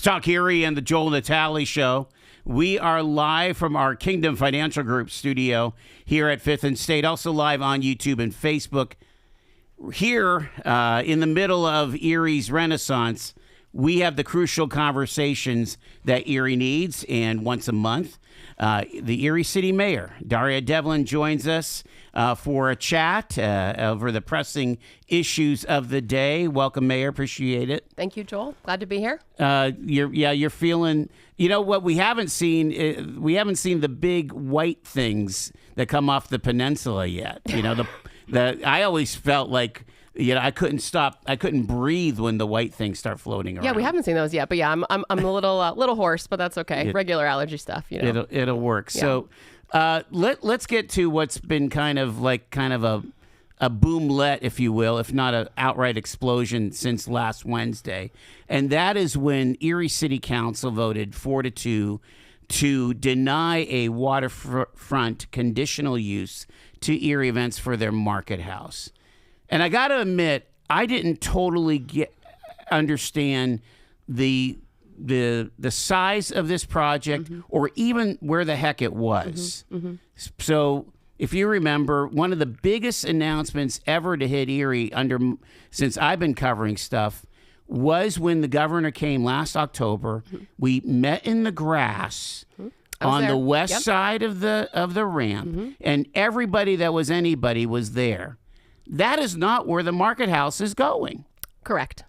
Talk Erie and the Joel Natale Show. We are live from our Kingdom Financial Group studio here at 5th and State, also live on YouTube and Facebook. Here in the middle of Erie's Renaissance, we have the crucial conversations that Erie needs, and once a month, the Erie City Mayor, Daria Devlin, joins us for a chat over the pressing issues of the day. Welcome, Mayor. Appreciate it. Thank you, Joel. Glad to be here. You're feeling. You know what we haven't seen? We haven't seen the big white things that come off the peninsula yet. You know, I always felt like. I couldn't breathe when the white things start floating around. Yeah, we haven't seen those yet, but yeah, I'm a little hoarse, but that's okay. Regular allergy stuff, you know. It'll work. Yeah. So, let's get to what's been kind of a boomlet, if you will, if not an outright explosion since last Wednesday, and that is when Erie City Council voted 4-2 to deny a waterfront conditional use to Erie Events for their market house. And I got to admit, I didn't totally understand the size of this project or even where the heck it was. So if you remember, one of the biggest announcements ever to hit Erie since I've been covering stuff was when the governor came last October. We met in the grass on the west side of the ramp, and everybody that was anybody was there. That is not where the market house is going. Correct.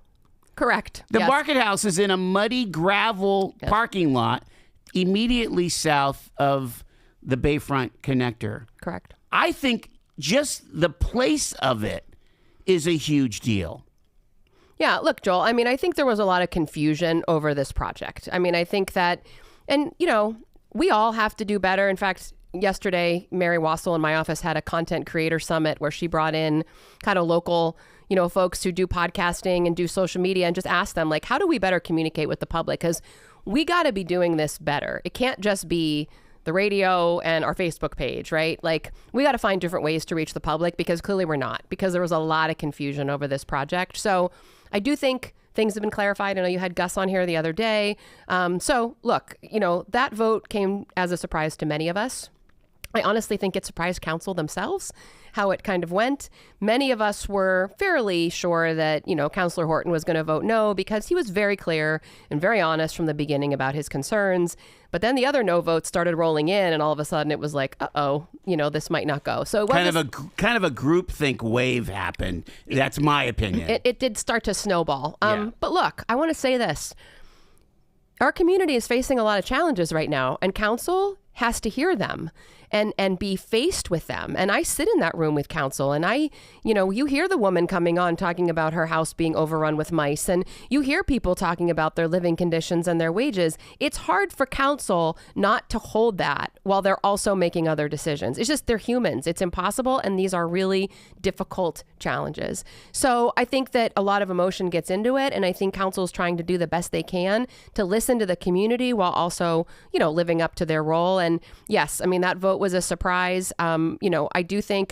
The market house is in a muddy gravel parking lot immediately south of the Bayfront connector. Correct. I think just the place of it is a huge deal. Yeah, look, Joel, I mean, I think there was a lot of confusion over this project. I mean, I think that, and, we all have to do better. In fact, yesterday, Mary Wassel in my office had a content creator summit where she brought in kind of local, folks who do podcasting and do social media and just asked them, like, how do we better communicate with the public? Because we got to be doing this better. It can't just be the radio and our Facebook page, right? Like, we got to find different ways to reach the public because clearly we're not, because there was a lot of confusion over this project. So I do think things have been clarified. I know you had Gus on here the other day. So look, that vote came as a surprise to many of us. I honestly think it surprised council themselves, how it kind of went. Many of us were fairly sure that, Councilor Horton was going to vote no because he was very clear and very honest from the beginning about his concerns. But then the other no votes started rolling in, and all of a sudden it was like, this might not go. So it kind of a groupthink wave happened. That's my opinion. It did start to snowball. But look, I want to say this. Our community is facing a lot of challenges right now, and council has to hear them and be faced with them. And I sit in that room with council, and you hear the woman coming on talking about her house being overrun with mice, and you hear people talking about their living conditions and their wages. It's hard for council not to hold that while they're also making other decisions. It's just, they're humans. It's impossible. And these are really difficult challenges. So I think that a lot of emotion gets into it. And I think council is trying to do the best they can to listen to the community while also, living up to their role. And yes, I mean, that vote was a surprise. I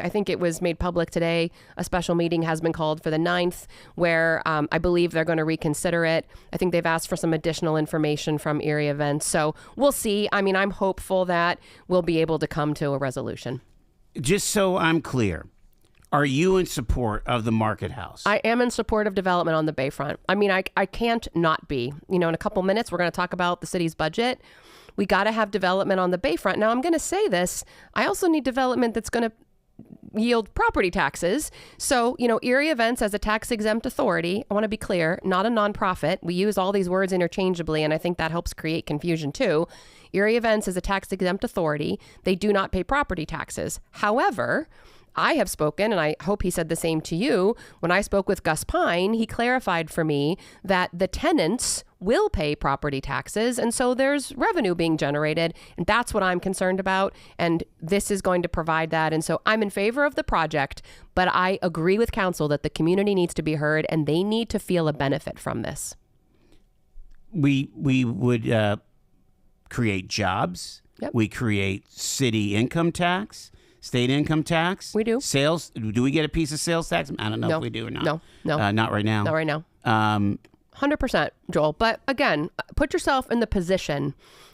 think it was made public today. A special meeting has been called for the 9th where I believe they're going to reconsider it. I think they've asked for some additional information from Erie Events. So we'll see. I mean, I'm hopeful that we'll be able to come to a resolution. Just so I'm clear, are you in support of the market house? I am in support of development on the Bayfront. I mean, I can't not be. In a couple minutes, we're going to talk about the city's budget. We got to have development on the Bayfront. Now, I'm going to say this. I also need development that's going to yield property taxes. So, Erie Events as a tax-exempt authority, I want to be clear, not a nonprofit. We use all these words interchangeably, and I think that helps create confusion too. Erie Events is a tax-exempt authority. They do not pay property taxes. However, I have spoken, and I hope he said the same to you. When I spoke with Gus Pine, he clarified for me that the tenants will pay property taxes. And so there's revenue being generated. And that's what I'm concerned about. And this is going to provide that. And so I'm in favor of the project, but I agree with council that the community needs to be heard and they need to feel a benefit from this. We would create jobs. Yep. We create city income tax. State income tax? We do. Sales? Do we get a piece of sales tax? I don't know if we do or not. No. Not right now. Not right now. 100%, Joel. But again, put yourself in the position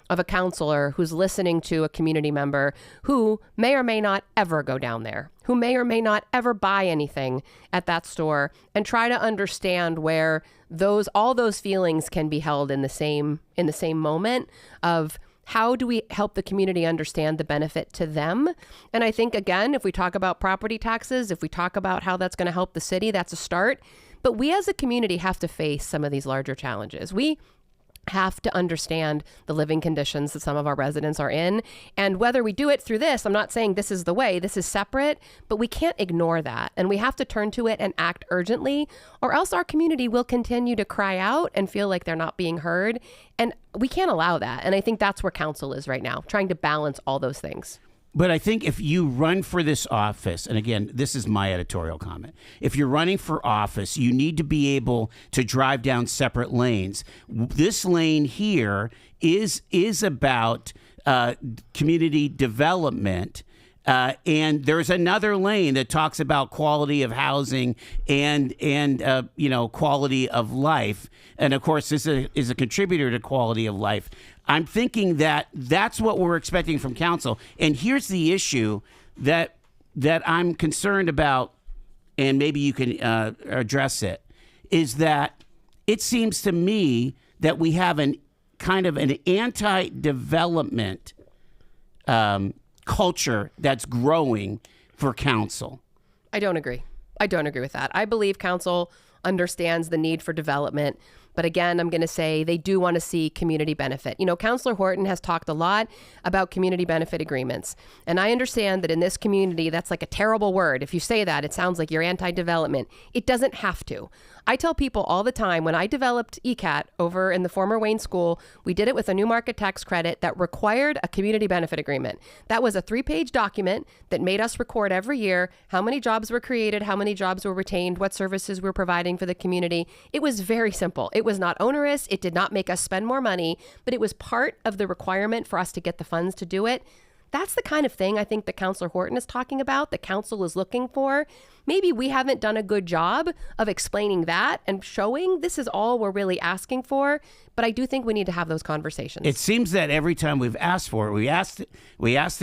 of a counselor who's listening to a community member who may or may not ever go down there, who may or may not ever buy anything at that store, and try to understand where all those feelings can be held in the same moment of how do we help the community understand the benefit to them? And I think, again, if we talk about property taxes, if we talk about how that's going to help the city, that's a start. But we as a community have to face some of these larger challenges. We have to understand the living conditions that some of our residents are in. And whether we do it through this, I'm not saying this is the way, this is separate, but we can't ignore that. And we have to turn to it and act urgently, or else our community will continue to cry out and feel like they're not being heard. And we can't allow that. And I think that's where council is right now, trying to balance all those things. But I think if you run for this office, and again, this is my editorial comment, if you're running for office, you need to be able to drive down separate lanes. This lane here is about community development. And there's another lane that talks about quality of housing and quality of life. And of course, this is a contributor to quality of life. I'm thinking that that's what we're expecting from council. And here's the issue that I'm concerned about, and maybe you can address it, is that it seems to me that we have an kind of an anti-development culture that's growing for council. I don't agree with that. I believe council understands the need for development. But again, I'm going to say they do want to see community benefit. You know, Councilor Horton has talked a lot about community benefit agreements. And I understand that in this community, that's like a terrible word. If you say that, it sounds like you're anti-development. It doesn't have to. I tell people all the time, when I developed ECAT over in the former Wayne School, we did it with a new market tax credit that required a community benefit agreement. That was a 3-page document that made us record every year how many jobs were created, how many jobs were retained, what services we're providing for the community. It was very simple. It was not onerous. It did not make us spend more money, but it was part of the requirement for us to get the funds to do it. That's the kind of thing I think that Councilor Horton is talking about, that council is looking for. Maybe we haven't done a good job of explaining that and showing this is all we're really asking for, but I do think we need to have those conversations. It seems that every time we've asked for it, we asked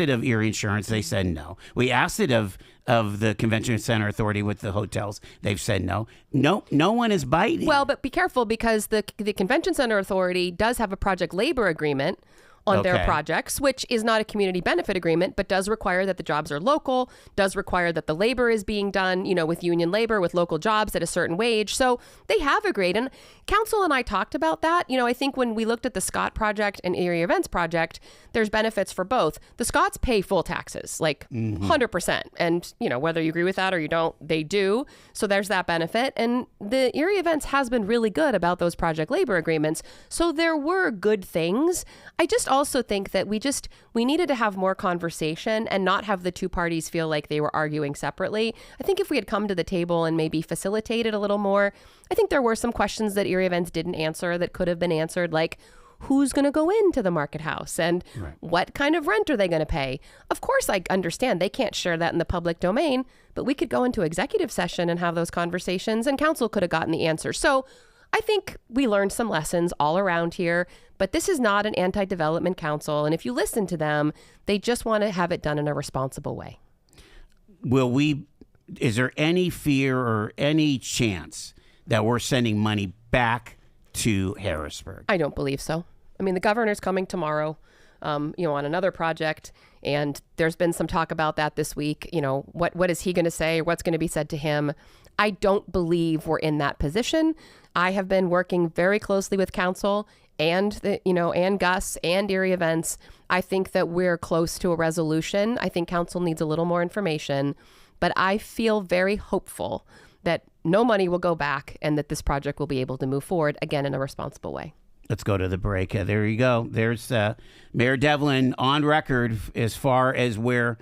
it of Erie Insurance, they said no. We asked it of the Convention Center Authority with the hotels, they've said no. No one is biting. Well, but be careful, because the Convention Center Authority does have a project labor agreement on their projects, which is not a community benefit agreement, but does require that the jobs are local, does require that the labor is being done, with union labor, with local jobs at a certain wage. So they have agreed. And council and I talked about that. I think when we looked at the Scott project and Erie Events project, there's benefits for both. The Scotts pay full taxes, like 100%. And, whether you agree with that or you don't, they do. So there's that benefit. And the Erie Events has been really good about those project labor agreements. So there were good things. I just also think that we needed to have more conversation and not have the two parties feel like they were arguing separately. I think if we had come to the table and maybe facilitated a little more, I think there were some questions that Erie Events didn't answer that could have been answered, like who's going to go into the market house and what kind of rent are they going to pay? Of course, I understand they can't share that in the public domain, but we could go into executive session and have those conversations, and council could have gotten the answer. So I think we learned some lessons all around here, but this is not an anti-development council. And if you listen to them, they just want to have it done in a responsible way. Is there any fear or any chance that we're sending money back to Harrisburg? I don't believe so. I mean, the governor's coming tomorrow, on another project, and there's been some talk about that this week. What is he going to say? What's going to be said to him? I don't believe we're in that position. I have been working very closely with council and and Gus and Erie Events. I think that we're close to a resolution. I think council needs a little more information, but I feel very hopeful that no money will go back and that this project will be able to move forward again in a responsible way. Let's go to the break. There you go. There's Mayor Devlin on record as far as where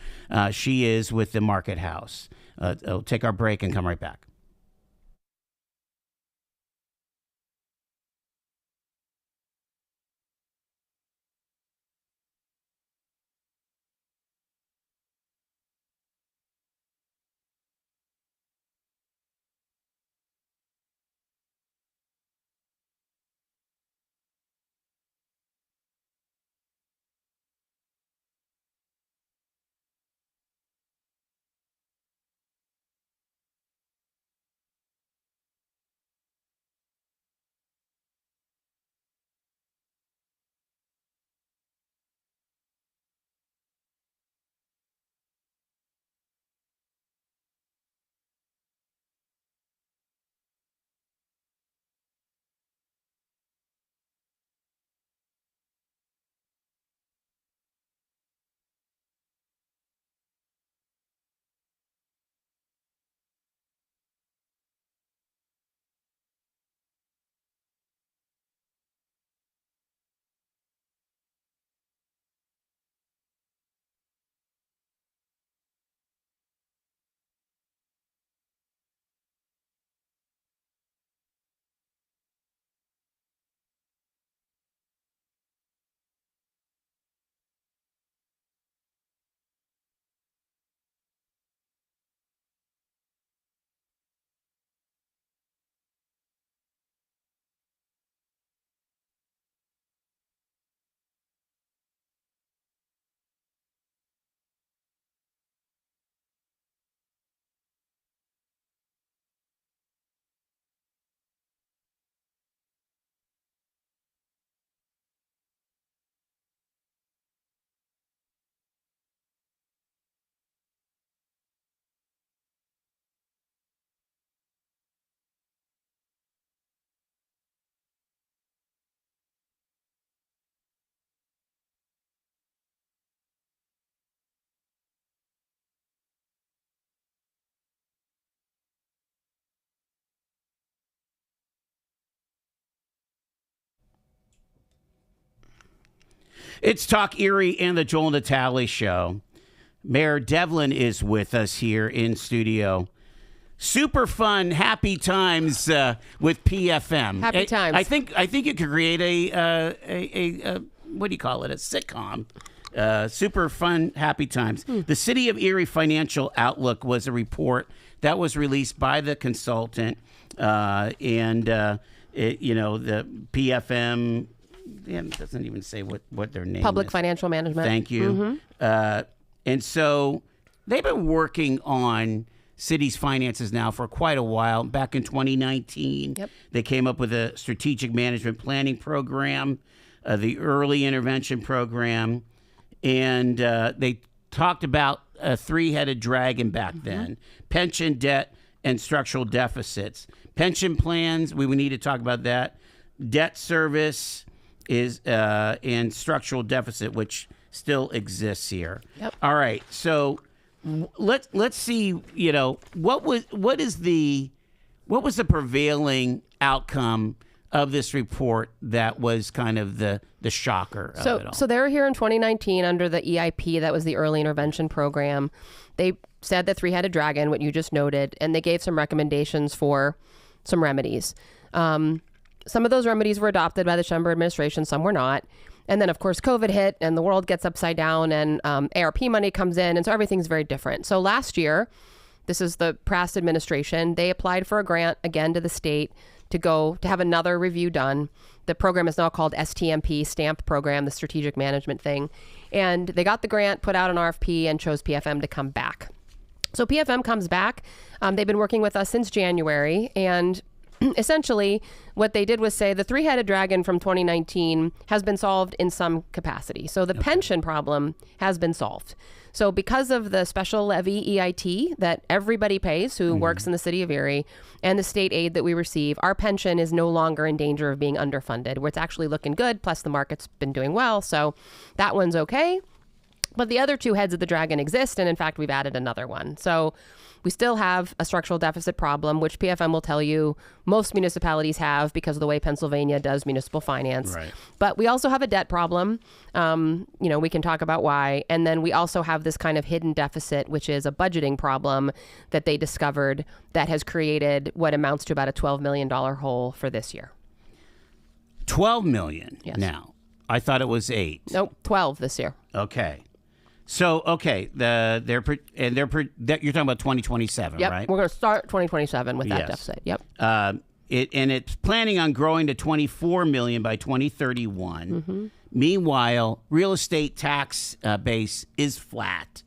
she is with the market house. We'll take our break and come right back. It's Talk Erie and the Joel Natale Show. Mayor Devlin is with us here in studio. Super fun, happy times with PFM. Happy times. I think you could create a what do you call it? A sitcom. Super fun, happy times. The City of Erie Financial Outlook was a report that was released by the consultant, and the PFM. It doesn't even say what their name Public is. Financial Management. Thank you. And so they've been working on city's finances now for quite a while. Back in 2019, they came up with a strategic management planning program, the early intervention program, and they talked about a three-headed dragon back then: pension, debt, and structural deficits. Pension plans, we would need to talk about that. Debt service is and structural deficit, which still exists here. All right, so let's see. What was the prevailing outcome of this report that was kind of the shocker of it all? So they were here in 2019 under the EIP, that was the early intervention program. They said the three-headed dragon, what you just noted, and they gave some recommendations for some remedies. Some of those remedies were adopted by the Schember administration, some were not. And then, of course, COVID hit and the world gets upside down and ARP money comes in. And so everything's very different. So last year, this is the past administration, they applied for a grant again to the state to have another review done. The program is now called STMP, STAMP program, the strategic management thing. And they got the grant, put out an RFP, and chose PFM to come back. So PFM comes back. They've been working with us since January. And essentially, what they did was say the three-headed dragon from 2019 has been solved in some capacity. So the pension problem has been solved. So because of the special levy EIT that everybody pays who works in the city of Erie and the state aid that we receive, our pension is no longer in danger of being underfunded, where it's actually looking good. Plus the market's been doing well. So that one's okay. But the other two heads of the dragon exist. And in fact, we've added another one. So we still have a structural deficit problem, which PFM will tell you most municipalities have because of the way Pennsylvania does municipal finance. Right. But we also have a debt problem. We can talk about why. And then we also have this kind of hidden deficit, which is a budgeting problem that they discovered that has created what amounts to about a $12 million hole for this year. $12 million Yes. now. I thought it was 8. Nope, 12 this year. Okay. So, you're talking about 2027, Yep. right? We're going to start 2027 with that Yes. deficit. Yep. It's planning on growing to $24 million by 2031. Meanwhile, real estate tax base is flat.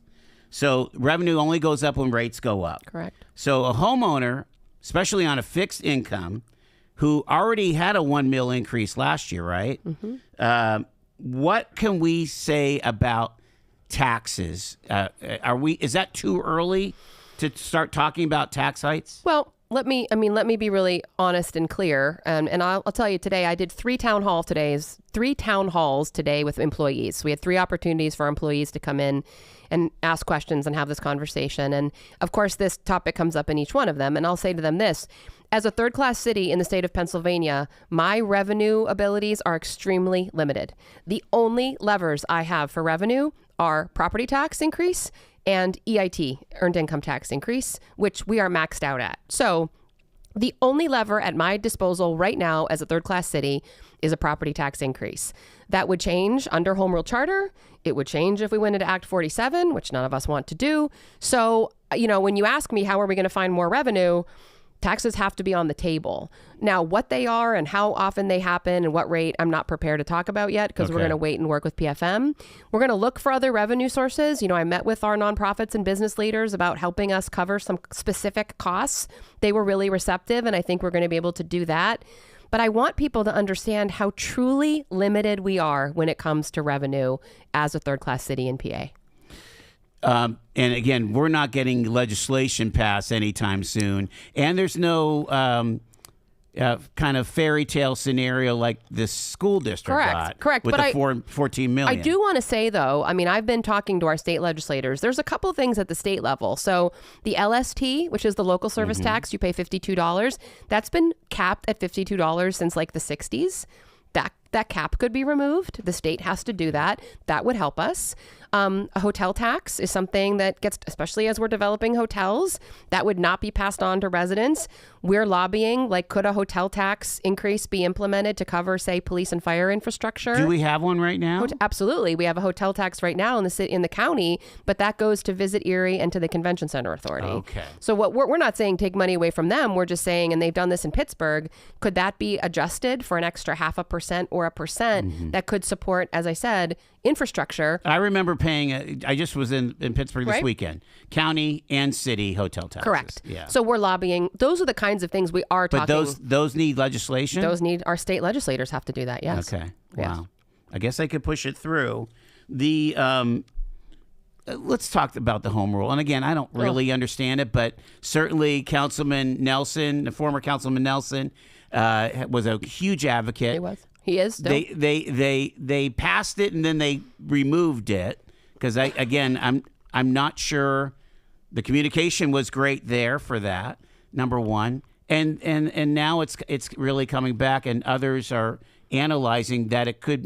So revenue only goes up when rates go up. Correct. So a homeowner, especially on a fixed income, who already had a $1 million increase last year, right? What can we say about taxes? Is that too early to start talking about tax hikes? Well, let me be really honest and clear. And I'll tell you today, I did 3 town halls today with employees. We had 3 opportunities for our employees to come in and ask questions and have this conversation. And of course, this topic comes up in each one of them. And I'll say to them this: as a third-class city in the state of Pennsylvania, my revenue abilities are extremely limited. The only levers I have for revenue are property tax increase and EIT, earned income tax increase, which we are maxed out at. So the only lever at my disposal right now as a third-class city is a property tax increase. That would change under Home Rule Charter. It would change if we went into Act 47, which none of us want to do. So, when you ask me how are we going to find more revenue, taxes have to be on the table. Now, what they are and how often they happen and what rate, I'm not prepared to talk about yet because we're going to wait and work with PFM. We're going to look for other revenue sources. I met with our nonprofits and business leaders about helping us cover some specific costs. They were really receptive, and I think we're going to be able to do that. But I want people to understand how truly limited we are when it comes to revenue as a third-class city in PA. And again, we're not getting legislation passed anytime soon. And there's no kind of fairy tale scenario like this school district got. Correct. With But the $14 million. I do want to say, though, I've been talking to our state legislators. There's a couple things at the state level. So the LST, which is the local service tax, you pay $52. That's been capped at $52 since like the 60s. that cap could be removed. The state has to do that. That would help us. A hotel tax is something that gets, especially as we're developing hotels, that would not be passed on to residents. We're lobbying, like, could a hotel tax increase be implemented to cover, say, police and fire infrastructure? Do we have one right now? Absolutely. We have a hotel tax right now in the county, but that goes to Visit Erie and to the Convention Center Authority. Okay. So what we're not saying take money away from them. We're just saying, and they've done this in Pittsburgh, could that be adjusted for an extra 0.5% or 1% that could support, as I said, infrastructure? I remember paying, I just was in Pittsburgh this weekend, county and city hotel taxes. Correct. Yeah. So we're lobbying. Those are the kinds of things we are talking. But those need legislation? Those need, our state legislators have to do that, yes. Okay. Yes. Wow. I guess I could push it through. Let's talk about the home rule. And again, I don't really understand it, but certainly Councilman Nelson, the former Councilman Nelson, was a huge advocate. He was. He is still. They passed it and then they removed it because I'm not sure the communication was great there for that, number one, and now it's really coming back, and others are analyzing that it could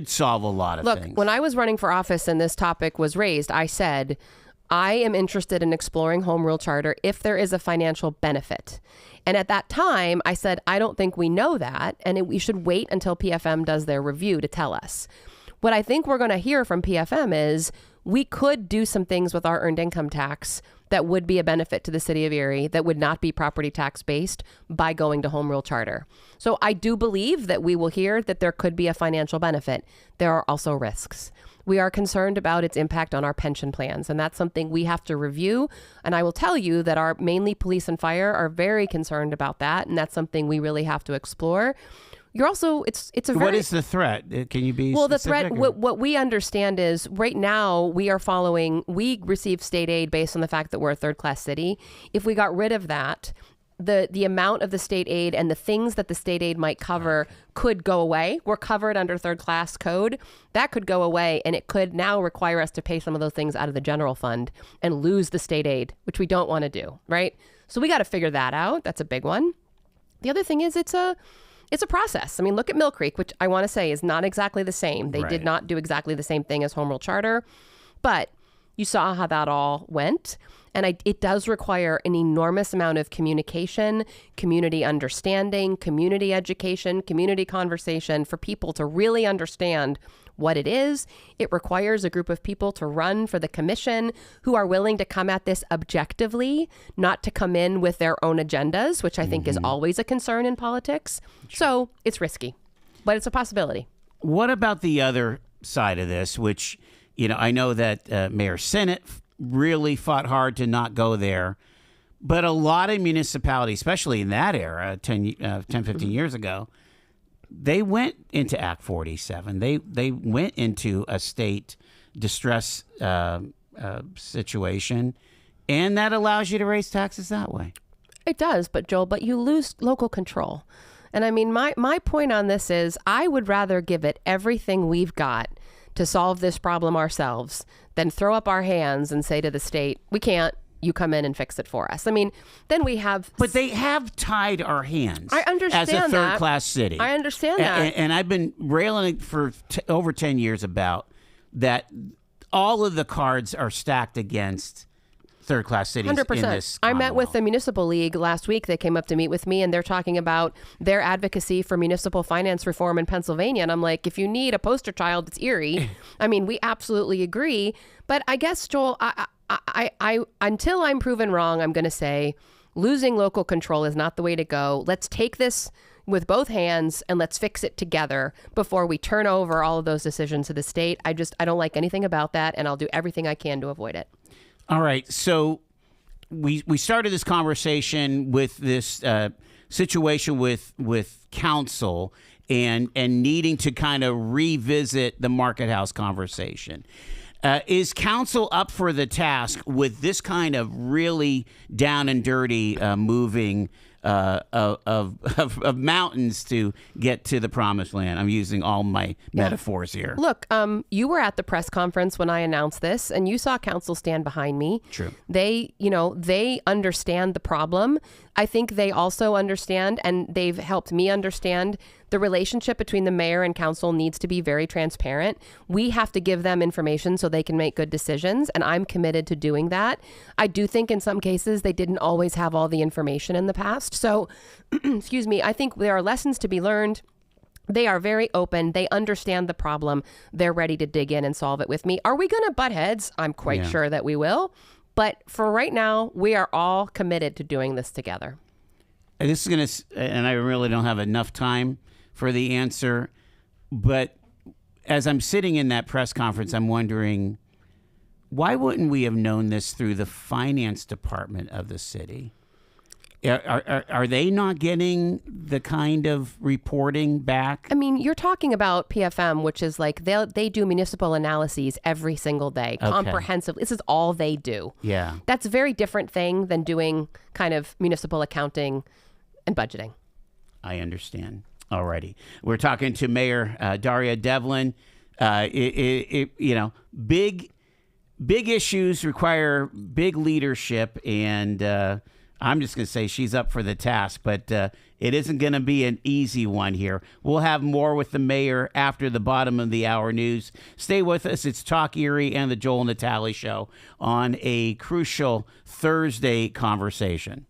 solve a lot of things. Look, when I was running for office and this topic was raised, I said, I am interested in exploring home rule charter if there is a financial benefit. And at that time, I said, I don't think we know that, and we should wait until PFM does their review to tell us. What I think we're going to hear from PFM is we could do some things with our earned income tax that would be a benefit to the city of Erie that would not be property tax based by going to home rule charter. So I do believe that we will hear that there could be a financial benefit. There are also risks. We are concerned about its impact on our pension plans, and that's something we have to review. And I will tell you that our mainly police and fire are very concerned about that, and that's something we really have to explore. You're also, it's a very... What is the threat? Can you be Well, specific? the threat, what we understand is right now we receive state aid based on the fact that we're a third-class city. If we got rid of that, the amount of the state aid and the things that the state aid might cover could go away. We're covered under third-class code. That could go away, and it could now require us to pay some of those things out of the general fund and lose the state aid, which we don't want to do, right? So we got to figure that out. That's a big one. The other thing is it's a process. I mean, look at Mill Creek, which I want to say is not exactly the same. They did not do exactly the same thing as Home Rule Charter, but you saw how that all went. And it does require an enormous amount of communication, community understanding, community education, community conversation for people to really understand what it is. It requires a group of people to run for the commission who are willing to come at this objectively, not to come in with their own agendas, which I think is always a concern in politics. So it's risky, but it's a possibility. What about the other side of this, which, I know that Mayor Sennett really fought hard to not go there, but a lot of municipalities, especially in that era, 10, 15 years ago, they went into Act 47. They went into a state distress situation, and that allows you to raise taxes that way. It does, but Joel, you lose local control. And I mean, my point on this is I would rather give it everything we've got to solve this problem ourselves than throw up our hands and say to the state, we can't, you come in and fix it for us. I mean, then we have... But they have tied our hands. I understand as a that. third-class city. I understand that. And I've been railing for over 10 years about that all of the cards are stacked against third-class cities 100%. in this I met with the Municipal League last week. They came up to meet with me, and they're talking about their advocacy for municipal finance reform in Pennsylvania. And I'm like, if you need a poster child, it's Erie. I mean, we absolutely agree. But I guess, Joel, I until I'm proven wrong, I'm going to say losing local control is not the way to go. Let's take this with both hands and let's fix it together before we turn over all of those decisions to the state. I don't like anything about that, and I'll do everything I can to avoid it. All right. So we started this conversation with this situation with council and needing to kind of revisit the Market House conversation. Is council up for the task with this kind of really down and dirty moving of mountains to get to the promised land? I'm using all my metaphors here. Look, you were at the press conference when I announced this, and you saw council stand behind me. True. They understand the problem. I think they also understand, and they've helped me understand The relationship between the mayor and council needs to be very transparent. We have to give them information so they can make good decisions, and I'm committed to doing that. I do think in some cases they didn't always have all the information in the past. So, excuse me, I think there are lessons to be learned. They are very open. They understand the problem. They're ready to dig in and solve it with me. Are we going to butt heads? I'm quite sure that we will. But for right now, we are all committed to doing this together. This is going to, and I really don't have enough time for the answer, but as I'm sitting in that press conference, I'm wondering, why wouldn't we have known this through the finance department of the city? Are they not getting the kind of reporting back? I mean, you're talking about PFM, which is like they do municipal analyses every single day, comprehensive. This is all they do. Yeah. That's a very different thing than doing kind of municipal accounting and budgeting. I understand. Alrighty. We're talking to Mayor Daria Devlin. Big issues require big leadership, and I'm just going to say she's up for the task, but it isn't going to be an easy one here. We'll have more with the mayor after the bottom of the hour news. Stay with us. It's Talk Erie and the Joel Natale Show on a crucial Thursday conversation.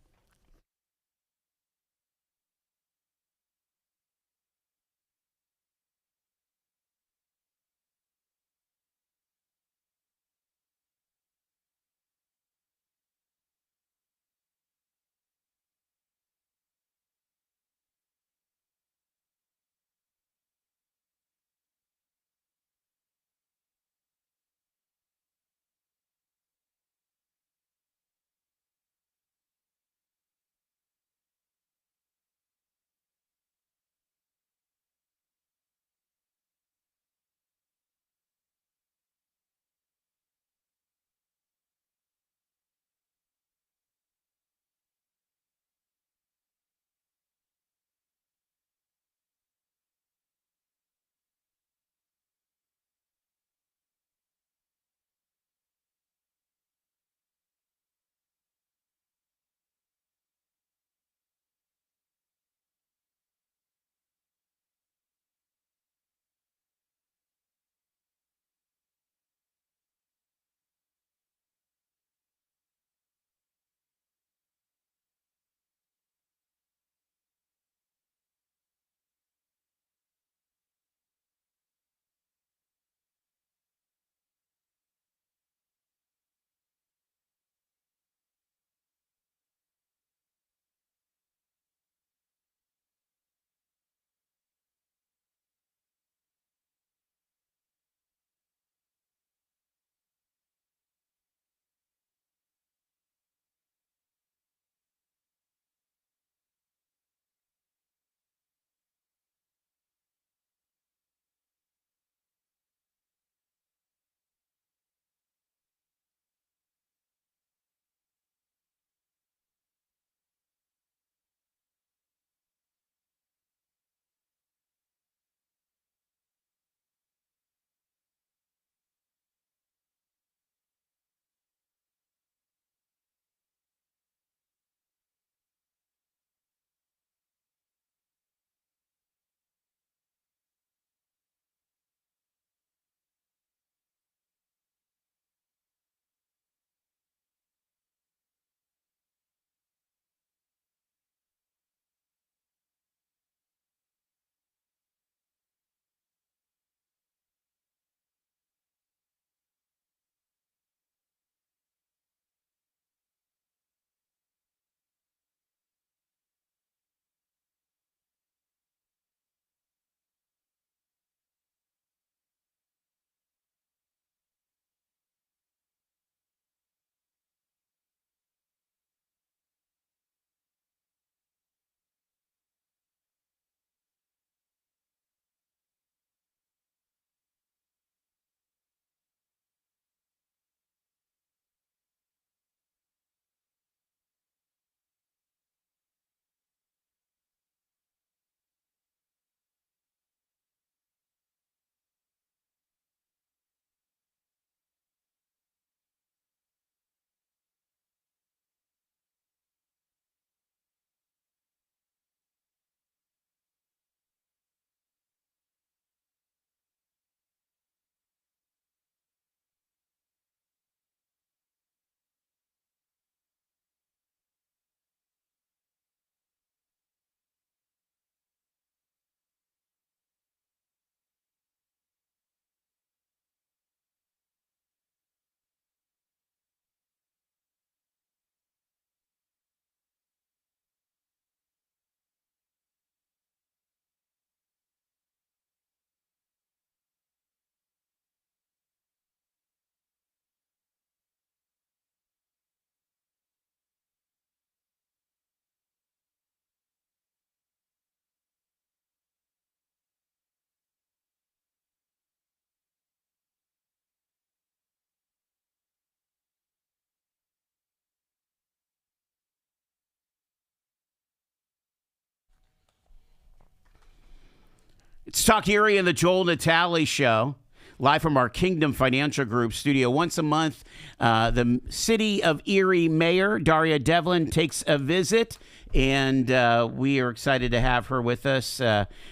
Let's talk Erie and the Joel Natale Show, live from our Kingdom Financial Group studio. Once a month, the city of Erie Mayor Daria Devlin takes a visit, and we are excited to have her with us.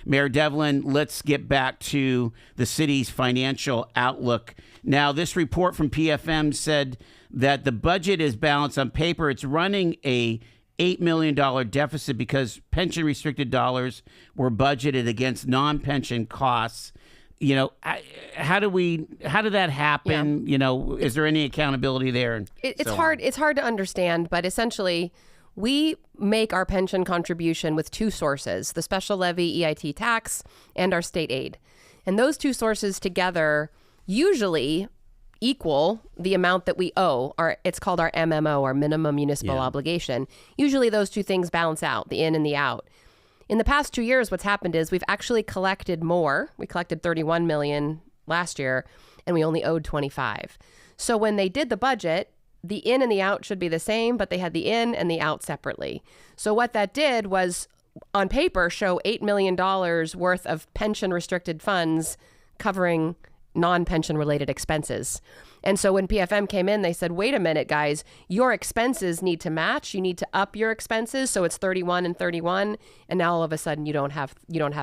Mayor Devlin, let's get back to the city's financial outlook. Now, this report from PFM said that the budget is balanced on paper. It's running a $8 million deficit because pension restricted dollars were budgeted against non-pension costs. You know, how did that happen? Yeah. You know, is there any accountability there? It's hard. It's hard to understand, but essentially we make our pension contribution with two sources, the special levy EIT tax and our state aid. And those two sources together usually equal the amount that we owe. It's called our MMO, our minimum municipal obligation. Usually those two things balance out, the in and the out. In the past 2 years, what's happened is we've actually collected more. We collected $31 million last year, and we only owed $25. So when they did the budget, the in and the out should be the same, but they had the in and the out separately. So what that did was, on paper, show $8 million worth of pension restricted funds covering non-pension related expenses. And so when PFM came in, they said, wait a minute, guys, your expenses need to match. You need to up your expenses. So it's 31 and 31. And now all of a sudden you don't have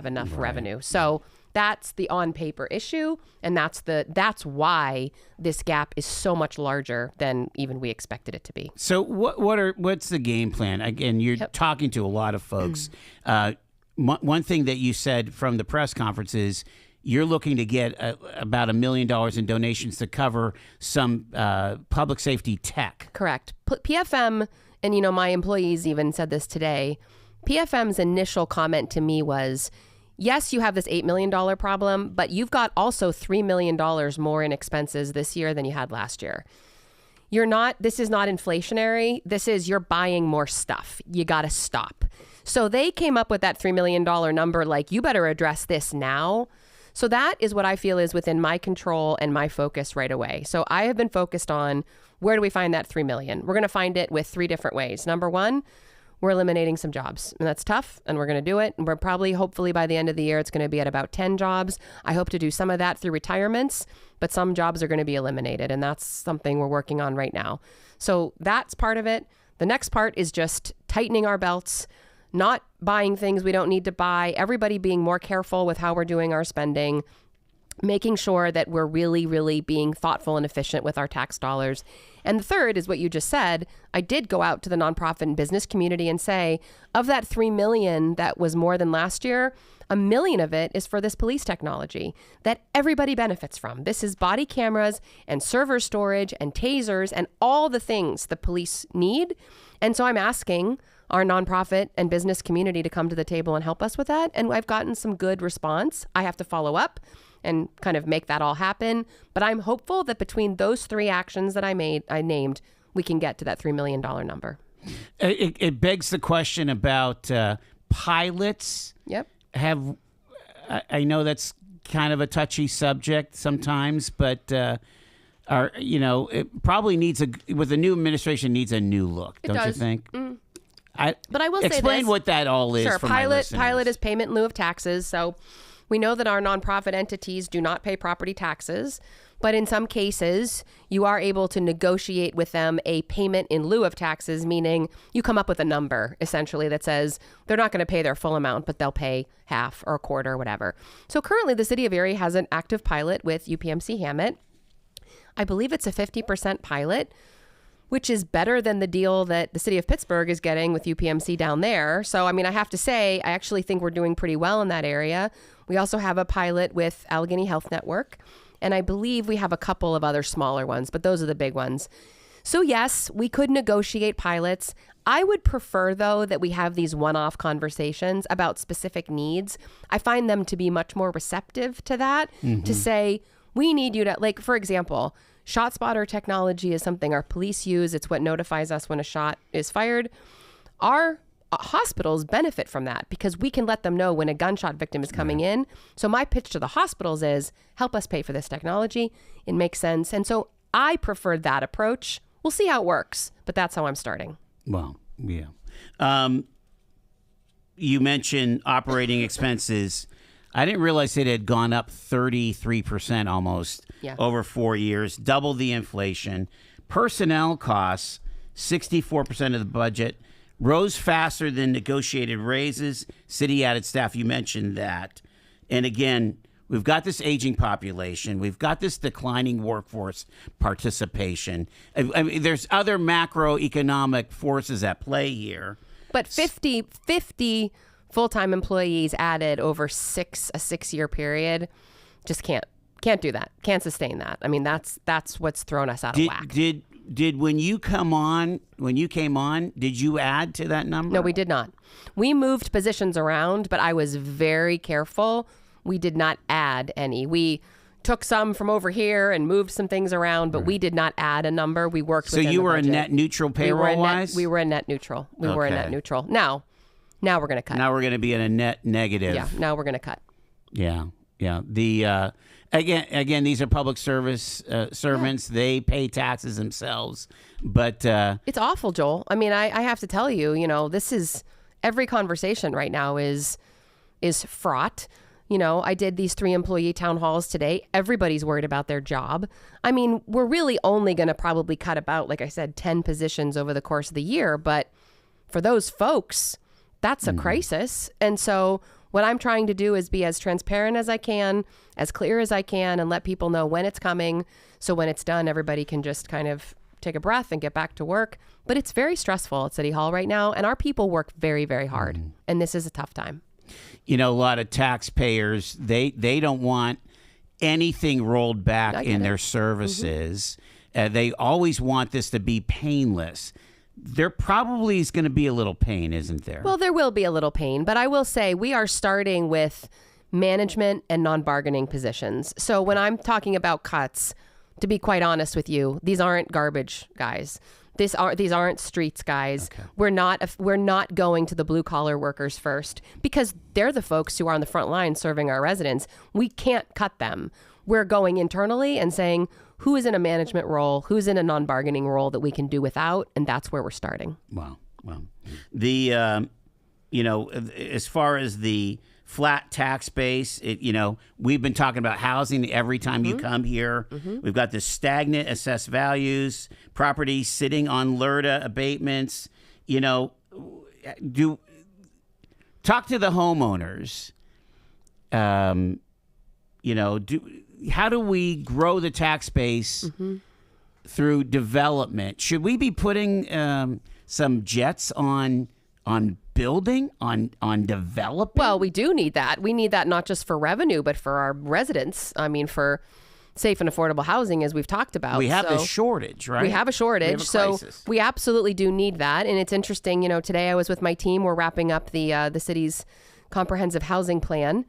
enough revenue. So that's the on paper issue. And that's why this gap is so much larger than even we expected it to be. So what's the game plan? Again, you're talking to a lot of folks. One thing that you said from the press conference is you're looking to get about $1 million in donations to cover some public safety tech. Correct. PFM, and you know, my employees even said this today, PFM's initial comment to me was, yes, you have this $8 million problem, but you've got also $3 million more in expenses this year than you had last year. This is not inflationary. This is you're buying more stuff. You got to stop. So they came up with that $3 million number, like, you better address this now. So that is what I feel is within my control and my focus right away. So I have been focused on, where do we find that $3 million? We're going to find it with three different ways. Number one, we're eliminating some jobs, and that's tough, and we're going to do it. And we're probably, hopefully by the end of the year, it's going to be at about 10 jobs. I hope to do some of that through retirements, but some jobs are going to be eliminated, and that's something we're working on right now. So that's part of it. The next part is just tightening our belts, not buying things we don't need to buy, everybody being more careful with how we're doing our spending, making sure that we're really, really being thoughtful and efficient with our tax dollars. And the third is what you just said. I did go out to the nonprofit and business community and say, of that $3 million that was more than last year, $1 million of it is for this police technology that everybody benefits from. This is body cameras and server storage and tasers and all the things the police need. And so I'm asking our nonprofit and business community to come to the table and help us with that. And I've gotten some good response. I have to follow up and kind of make that all happen. But I'm hopeful that between those three actions that I named, we can get to that $3 million number. It begs the question about pilots. Yep. I know that's kind of a touchy subject sometimes, but it probably needs with the new administration needs a new look, don't you think? Mm. But I will say this. Explain what that all is. Sure, for my listeners. pilot is payment in lieu of taxes. So we know that our nonprofit entities do not pay property taxes, but in some cases you are able to negotiate with them a payment in lieu of taxes, meaning you come up with a number essentially that says they're not going to pay their full amount, but they'll pay half or a quarter or whatever. So currently the city of Erie has an active pilot with UPMC Hammett. I believe it's a 50% pilot, which is better than the deal that the city of Pittsburgh is getting with UPMC down there. So, I mean, I have to say, I actually think we're doing pretty well in that area. We also have a pilot with Allegheny Health Network, and I believe we have a couple of other smaller ones, but those are the big ones. So yes, we could negotiate pilots. I would prefer, though, that we have these one-off conversations about specific needs. I find them to be much more receptive to that, to say, we need you to, like, for example, ShotSpotter technology is something our police use. It's what notifies us when a shot is fired. Our hospitals benefit from that because we can let them know when a gunshot victim is coming in. So my pitch to the hospitals is, help us pay for this technology. It makes sense. And so I prefer that approach. We'll see how it works, but that's how I'm starting. Well, yeah. You mentioned operating expenses. I didn't realize it had gone up 33% almost over 4 years, double the inflation. Personnel costs, 64% of the budget, rose faster than negotiated raises. City added staff, you mentioned that. And again, we've got this aging population. We've got this declining workforce participation. I mean, there's other macroeconomic forces at play here. But 50 full-time employees added over a 6-year period, just can't do that. Can't sustain that. I mean, that's what's thrown us out of whack. Did when you came on, did you add to that number? No, we did not. We moved positions around, but I was very careful. We did not add any. We took some from over here and moved some things around, but we did not add a number. We worked within the budget. So you were a net neutral payroll-wise? We were a net neutral. We were a net neutral. Now we're going to cut. Now we're going to be in a net negative. Yeah, now we're going to cut. Yeah. The again, these are public service servants. They pay taxes themselves, but it's awful, Joel. I mean, I have to tell you, this is every conversation right now is fraught. I did these 3 employee town halls today. Everybody's worried about their job. I mean, we're really only going to probably cut about, like I said, 10 positions over the course of the year. But for those folks, that's a crisis. And so what I'm trying to do is be as transparent as I can, as clear as I can, and let people know when it's coming. So when it's done, everybody can just kind of take a breath and get back to work. But it's very stressful at City Hall right now. And our people work very, very hard. And this is a tough time. A lot of taxpayers, they don't want anything rolled back in their services. They always want this to be painless. There probably is going to be a little pain, isn't there? Well, there will be a little pain, but I will say we are starting with management and non-bargaining positions. So when I'm talking about cuts, to be quite honest with you, these aren't garbage guys. These aren't streets guys. Okay. We're not going to the blue collar workers first because they're the folks who are on the front line serving our residents. We can't cut them. We're going internally and saying who is in a management role, who's in a non-bargaining role that we can do without, and that's where we're starting. Wow. The as far as the flat tax base, we've been talking about housing every time you come here. We've got the stagnant assessed values, property sitting on LRTA abatements. Talk to the homeowners. How do we grow the tax base through development? Should we be putting some jets on building, on developing? Well, we do need that. We need that not just for revenue, but for our residents. I mean, for safe and affordable housing, as we've talked about. We have a shortage, right? We have a shortage. So we absolutely do need that. And it's interesting, today I was with my team. We're wrapping up the city's comprehensive housing plan.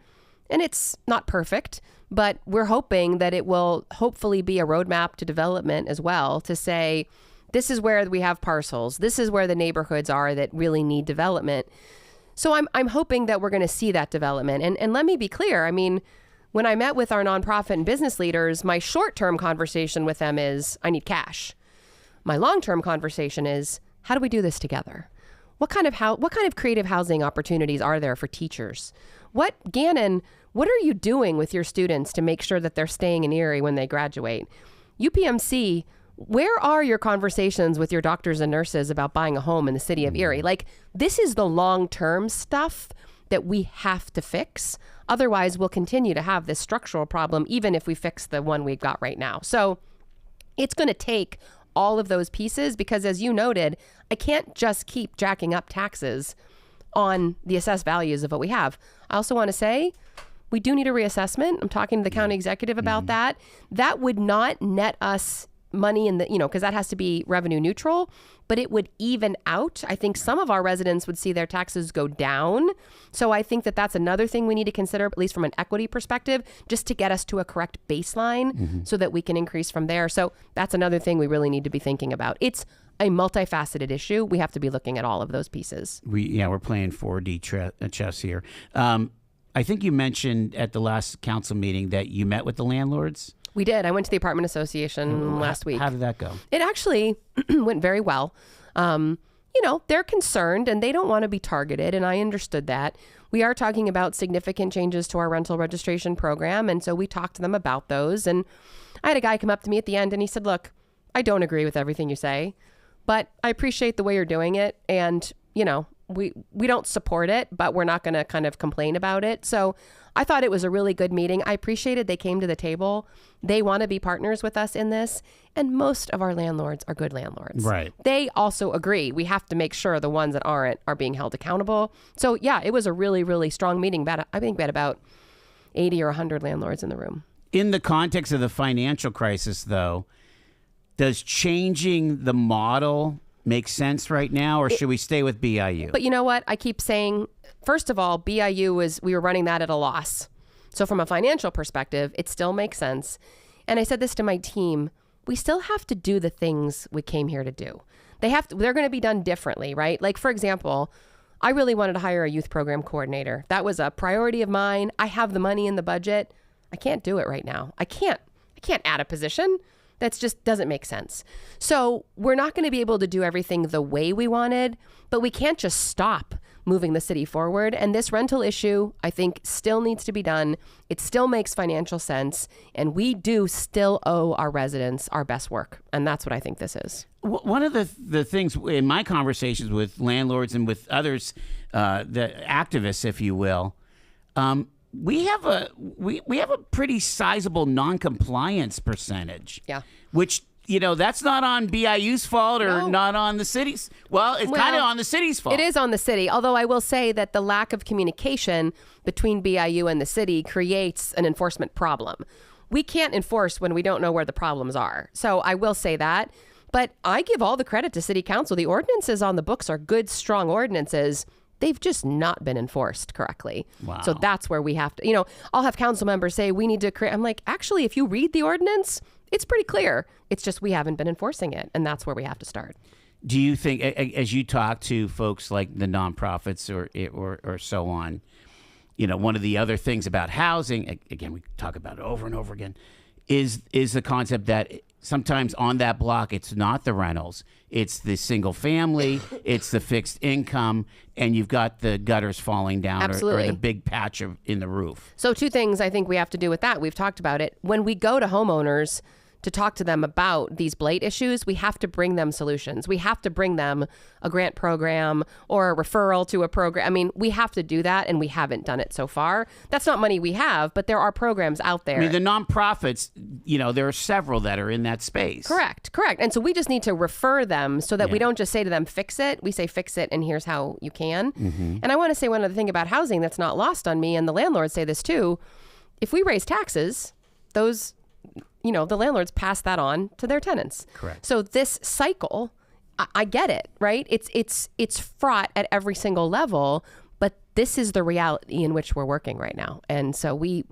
And it's not perfect, but we're hoping that it will hopefully be a roadmap to development as well, to say, this is where we have parcels. This is where the neighborhoods are that really need development. So I'm hoping that we're going to see that development. And let me be clear. I mean, when I met with our nonprofit and business leaders, my short-term conversation with them is, I need cash. My long-term conversation is, how do we do this together? What kind of creative housing opportunities are there for teachers? Gannon, what are you doing with your students to make sure that they're staying in Erie when they graduate? UPMC, where are your conversations with your doctors and nurses about buying a home in the city of Erie? Like, this is the long-term stuff that we have to fix. Otherwise, we'll continue to have this structural problem, even if we fix the one we've got right now. So it's going to take all of those pieces because, as you noted, I can't just keep jacking up taxes on the assessed values of what we have. I also want to say we do need a reassessment. I'm talking to the county executive about that. That would not net us money in the, because that has to be revenue neutral, but it would even out. I think some of our residents would see their taxes go down. So I think that that's another thing we need to consider, at least from an equity perspective, just to get us to a correct baseline so that we can increase from there. So that's another thing we really need to be thinking about. It's a multifaceted issue. We have to be looking at all of those pieces. We're playing 4D chess here. I think you mentioned at the last council meeting that you met with the landlords. We did. I went to the apartment association last week. How did that go? It actually went very well. They're concerned and they don't want to be targeted, and I understood that. we are talking about significant changes to our rental registration program. And so we talked to them about those. And I had a guy come up to me at the end and he said, look, I don't agree with everything you say, but I appreciate the way you're doing it. And, you know, we don't support it, but we're not going to kind of complain about it. So I thought it was a really good meeting. I appreciated they came to the table. They want to be partners with us in this. And most of our landlords are good landlords. Right. They also agree. We have to make sure the ones that aren't are being held accountable. So yeah, it was a really, really strong meeting. I think we had about 80 or 100 landlords in the room. In the context of the financial crisis, though, does changing the model make sense right now, or should we stay with BIU? But you know what? I keep saying, first of all, BIU we were running that at a loss. So from a financial perspective, it still makes sense. And I said this to my team, we still have to do the things we came here to do. They're going to be done differently, right? Like, for example, I really wanted to hire a youth program coordinator. That was a priority of mine. I have the money in the budget. I can't do it right now. I can't add a position. That's just doesn't make sense. So we're not going to be able to do everything the way we wanted, but we can't just stop moving the city forward. And this rental issue, I think, still needs to be done. It still makes financial sense. And we do still owe our residents our best work. And that's what I think this is. One of the things in my conversations with landlords and with others, the activists, if you will, we have a pretty sizable non-compliance percentage. Yeah. Which, you know, that's not on BIU's fault or not on the city's. Well, it's kind of on the city's fault. It is on the city. Although I will say that the lack of communication between BIU and the city creates an enforcement problem. We can't enforce when we don't know where the problems are. So I will say that. But I give all the credit to city council. The ordinances on the books are good, strong ordinances. They've just not been enforced correctly. Wow. So that's where we have to, you know, I'll have council members say we need to create. I'm like, actually, if you read the ordinance, it's pretty clear. It's just we haven't been enforcing it. And that's where we have to start. Do you think, as you talk to folks like the nonprofits or so on, you know, one of the other things about housing, again, we talk about it over and over again, is the concept that sometimes on that block, it's not the rentals, it's the single family, it's the fixed income, and you've got the gutters falling down or the big patch in the roof. So two things I think we have to do with that. We've talked about it. When we go to homeowners to talk to them about these blight issues, we have to bring them solutions. We have to bring them a grant program or a referral to a program. I mean, we have to do that, and we haven't done it so far. That's not money we have, but there are programs out there. I mean, the nonprofits, you know, there are several that are in that space. Correct. And so we just need to refer them so that we don't just say to them, fix it. We say, fix it, and here's how you can. Mm-hmm. And I want to say one other thing about housing that's not lost on me, and the landlords say this too. If we raise taxes, those... you know, the landlords pass that on to their tenants. Correct. So this cycle, I get it, right? It's fraught at every single level, but this is the reality in which we're working right now. And so we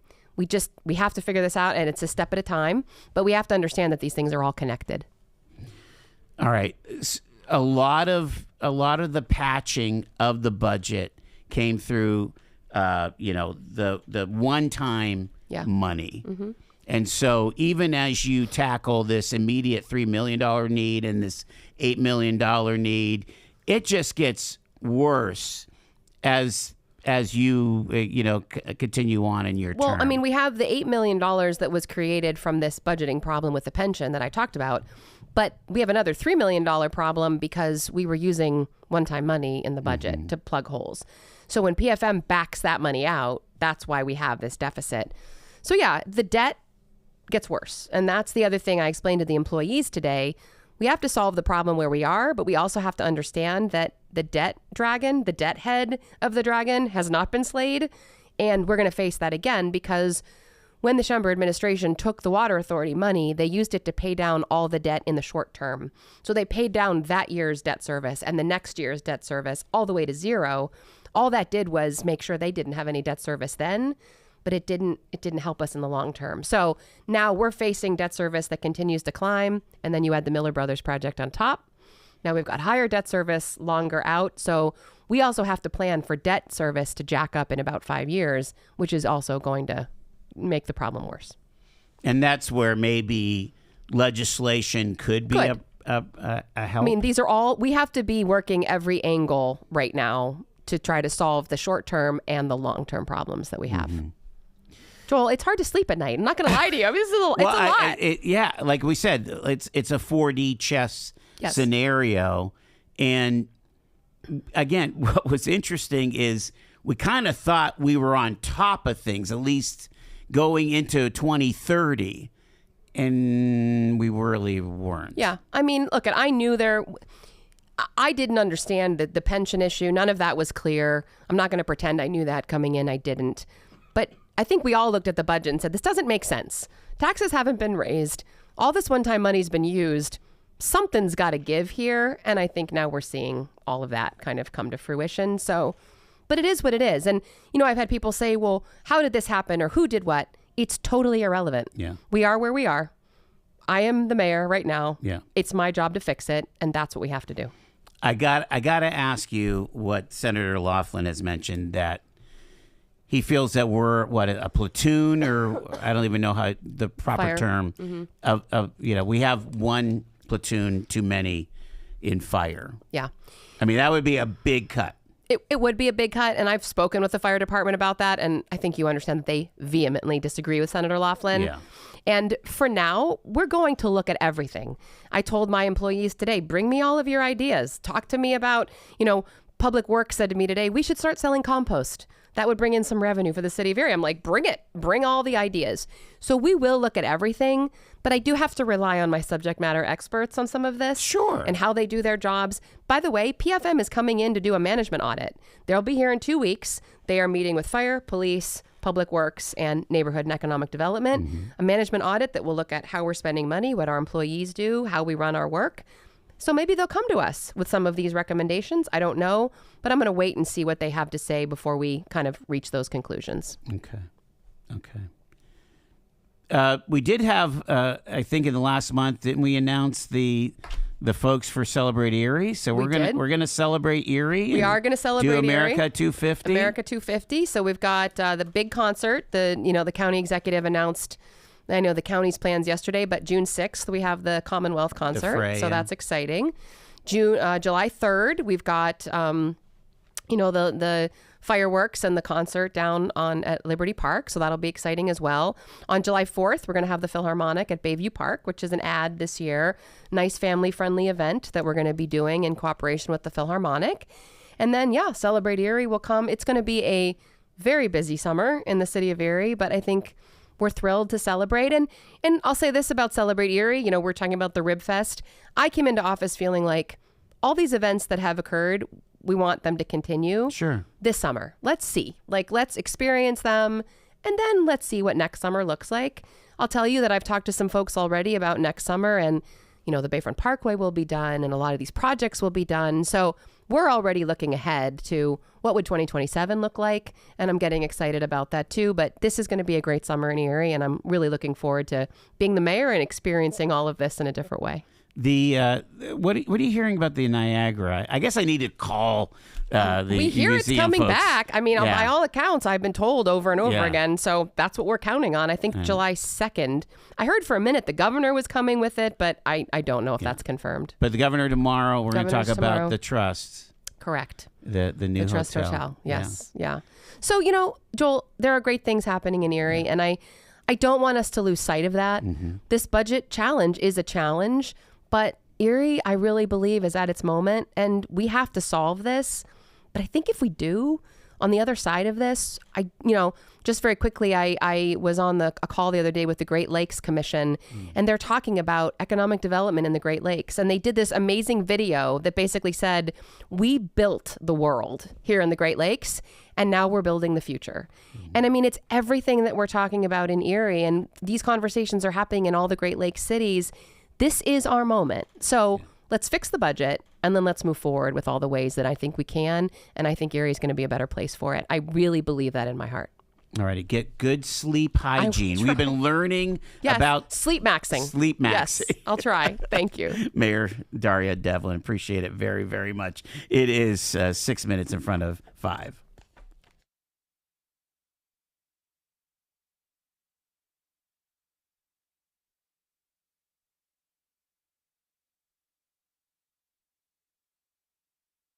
have to figure this out, and it's a step at a time, but we have to understand that these things are all connected. All right. A lot of the patching of the budget came through, you know, the one-time money. Mm-hmm. And so even as you tackle this immediate $3 million need and this $8 million need, it just gets worse as you continue on in your term. Well, I mean, we have the $8 million that was created from this budgeting problem with the pension that I talked about, but we have another $3 million problem because we were using one-time money in the budget to plug holes. So when PFM backs that money out, that's why we have this deficit. So yeah, the debt gets worse. And that's the other thing I explained to the employees today. We have to solve the problem where we are, but we also have to understand that the debt dragon, the debt head of the dragon has not been slayed. And we're going to face that again because when the Schember administration took the Water Authority money, they used it to pay down all the debt in the short term. So they paid down that year's debt service and the next year's debt service all the way to zero. All that did was make sure they didn't have any debt service then, but it didn't help us in the long term. So now we're facing debt service that continues to climb. And then you add the Miller Brothers project on top. Now we've got higher debt service longer out. So we also have to plan for debt service to jack up in about 5 years, which is also going to make the problem worse. And that's where maybe legislation could be a help. I mean, these are all, we have to be working every angle right now to try to solve the short term and the long term problems that we have. Joel, it's hard to sleep at night. I'm not going to lie to you. I mean, it's a lot. Yeah, like we said, it's a 4D chess scenario. And again, what was interesting is we kind of thought we were on top of things, at least going into 2030. And we really weren't. Yeah. I mean, look, I knew I didn't understand the pension issue. None of that was clear. I'm not going to pretend I knew that coming in. I didn't. But I think we all looked at the budget and said, this doesn't make sense. Taxes haven't been raised. All this one-time money's been used. Something's got to give here. And I think now we're seeing all of that kind of come to fruition. So, but it is what it is. And, I've had people say, well, how did this happen or who did what? It's totally irrelevant. Yeah. We are where we are. I am the mayor right now. Yeah. It's my job to fix it. And that's what we have to do. I got to ask you what Senator Laughlin has mentioned, that he feels that we're a platoon, or I don't even know how the proper term of we have one platoon too many in fire. Yeah. I mean, that would be a big cut. It would be a big cut, and I've spoken with the fire department about that, and I think you understand that they vehemently disagree with Senator Laughlin. Yeah. And for now, we're going to look at everything. I told my employees today, bring me all of your ideas. Talk to me about, Public Works said to me today, we should start selling compost. That would bring in some revenue for the city of Erie. I'm like, bring it. Bring all the ideas. So we will look at everything, but I do have to rely on my subject matter experts on some of this. Sure. And how they do their jobs. By the way, PFM is coming in to do a management audit. They'll be here in 2 weeks. They are meeting with fire, police, Public Works, and Neighborhood and Economic Development. A management audit that will look at how we're spending money, what our employees do, how we run our work. So maybe they'll come to us with some of these recommendations. I don't know, but I'm going to wait and see what they have to say before we kind of reach those conclusions. Okay. We did have, I think in the last month, didn't we announce the folks for Celebrate Erie? So we're gonna celebrate Erie. We are gonna celebrate do America Erie. 250. America 250. So we've got the big concert. The county executive announced. I know the county's plans yesterday, but June 6th, we have the Commonwealth concert. So that's exciting. July 3rd, we've got, the fireworks and the concert down at Liberty Park. So that'll be exciting as well. On July 4th, we're going to have the Philharmonic at Bayview Park, which is an ad this year. Nice family-friendly event that we're going to be doing in cooperation with the Philharmonic. And then, Celebrate Erie will come. It's going to be a very busy summer in the city of Erie, but I think we're thrilled to celebrate. And I'll say this about Celebrate Erie. We're talking about the Rib Fest. I came into office feeling like all these events that have occurred, we want them to continue. Sure. This summer. Let's see. Let's experience them. And then let's see what next summer looks like. I'll tell you that I've talked to some folks already about next summer, and, the Bayfront Parkway will be done and a lot of these projects will be done. So we're already looking ahead to what would 2027 look like. And I'm getting excited about that too. But this is going to be a great summer in Erie. And I'm really looking forward to being the mayor and experiencing all of this in a different way. What are you hearing about the Niagara? I guess I need to call the we hear museum it's coming folks. back. I mean, by all accounts, I've been told over and over again. So that's what we're counting on. I think July 2nd. I heard for a minute the governor was coming with it, but I don't know if that's confirmed. But the governor tomorrow, we're going to talk about the trust. Correct. The new hotel. Trust Hotel. Yes. Yeah. So, Joel, there are great things happening in Erie, and I don't want us to lose sight of that. This budget challenge is a challenge. But Erie, I really believe, is at its moment, and we have to solve this. But I think if we do, on the other side of this, just very quickly, I was on a call the other day with the Great Lakes Commission, and they're talking about economic development in the Great Lakes. And they did this amazing video that basically said, we built the world here in the Great Lakes, and now we're building the future. And I mean, it's everything that we're talking about in Erie, and these conversations are happening in all the Great Lakes cities. This is our moment. So let's fix the budget, and then let's move forward with all the ways that I think we can. And I think Erie is going to be a better place for it. I really believe that in my heart. All righty. Get good sleep hygiene. We've been learning about sleep maxing. Sleep maxing. Yes, I'll try. Thank you. Mayor Daria Devlin. Appreciate it very, very much. It is 6 minutes in front of 5.